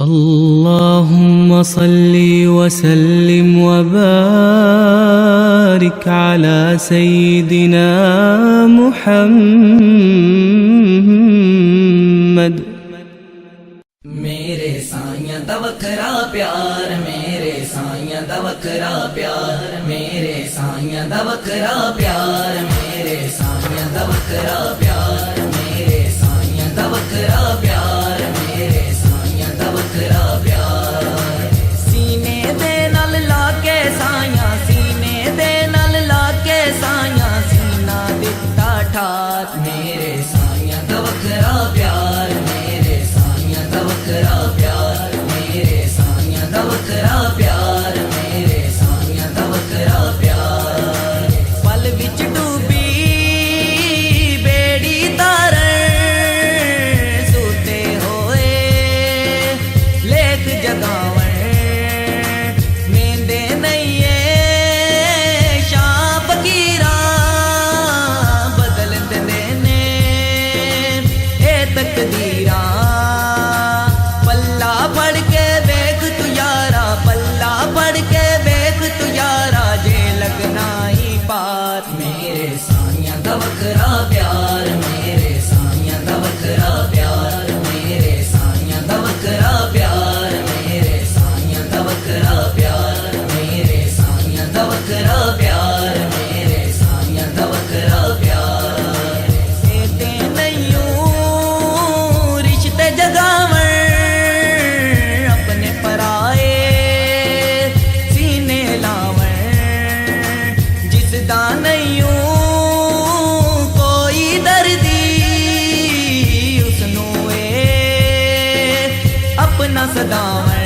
اللهم صل وسلم وبارك على سيدنا محمد। मेरे साईं दा वखरा प्यार, मेरे साईं दा वखरा प्यार, मेरे साईं दा वखरा प्यार, मेरे साईं दा वखरा प्यार, मेरे साईं दा वखरा प्यार, मेरे साईं दा वखरा प्यार। सीने दे नाल लाके साईं, सीने दे नाल लाके साईं, सीना दिता ठार। मेरे साईं दा वखरा प्यार, मेरे साईं दा वखरा प्यार, मेरे साईं दा वखरा प्यार, मेरे साईं दा वखरा प्यार। पल विच डूबी बेड़ी तारण, सूते होए लेख जगावण, मेंदे नईए शाह फकीरा बदल दिंदे ने ए तकदीरा। पल्ला पढ़ के वेख तू यारा, पल्ला पढ़ के वेख तू यारा, जे लगना ही पार। मेरे साईं दा वखरा प्यार, मेरे साईं दा वखरा प्यार, मेरे साईं दा वखरा प्यार, मेरे साईं दा वखरा प्यार, मेरे साईं दा वखरा प्यार, मेरे साईं दा वखरा प्यार। एते नैयों रिश्ते जगावण, अपने पराए सीने लावण, जिसदा नैयों कोई दर्दी, उसनू अपना सदावण।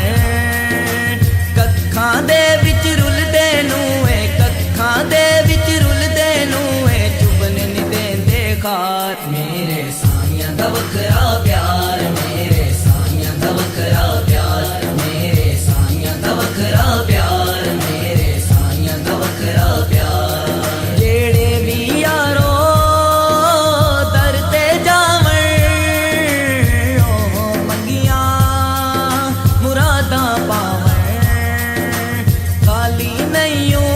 कक्खां दे विच रुलदे नूए, कक्खां दे विच रुलदे नूए, चुभन नी देंदे खार। मेरे साईं दा वखरा प्यार, मेरे साईं दा वखरा प्यार, मेरे साईं दा वखरा प्यार, मेरे साईं दा वखरा प्यार। जेड़े भी यारो दर ते जावण, ओह मंगियां मुरादां पावण, खाली नईयों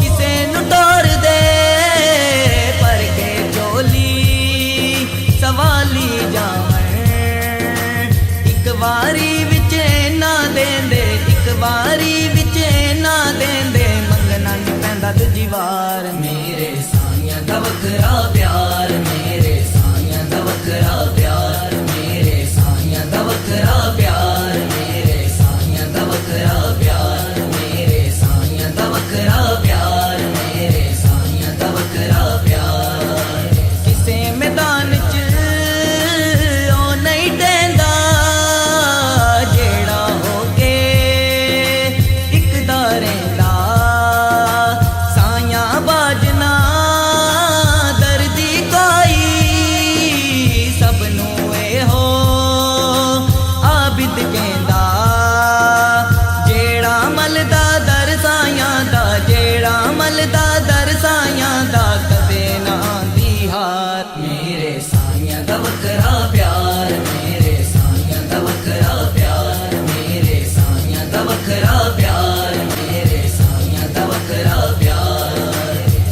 किसे नू टोर दे, पर के चोली सवाली जावण। इक वारी विच ना देंदे, इक वारी विच ना देंदे, मंगना नी पैंदा दूजी वार। मेरे साईं दा वखरा प्यार, मेरे साईं दा वखरा प्यार, मेरे साईं दा वखरा प्यार, मेरे साईं दा वखरा प्यार, मेरे साईं दा वखरा प्यार, मेरे साईं दा वखरा प्यार। किसे मैदान च ओ नहीं देंदा, जेड़ा होके इक दा रहिंदा। साईं बाजना दर्दी कोई, सबनू एहो आबिद कहंदा। जेड़ा मलदा दर साईं दा, जेड़ा मलदा दर साईं दा, कदे ना आंदी हार। मेरे साईं दा वखरा प्यार, मेरे साईं दा वखरा प्यार, मेरे साईं दा वखरा प्यार, मेरे साईं दा वखरा प्यार।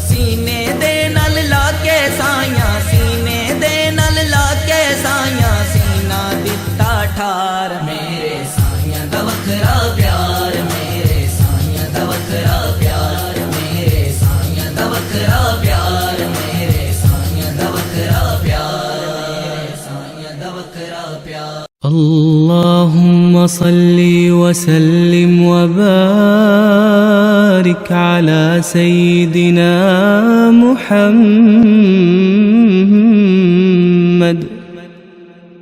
सीने दे नाल लाके साईं, सीने दे नाल लाके साईं, सीना दिता ठार। मेरे साईं दा वखरा प्यार, मेरे साईं दा वखरा प्यार, मेरे साईं दा वखरा प्यार, मेरे साईं दा वखरा प्यार, साईं दा वखरा प्यार। اللهم صل وسلم وبارك على سيدنا محمد।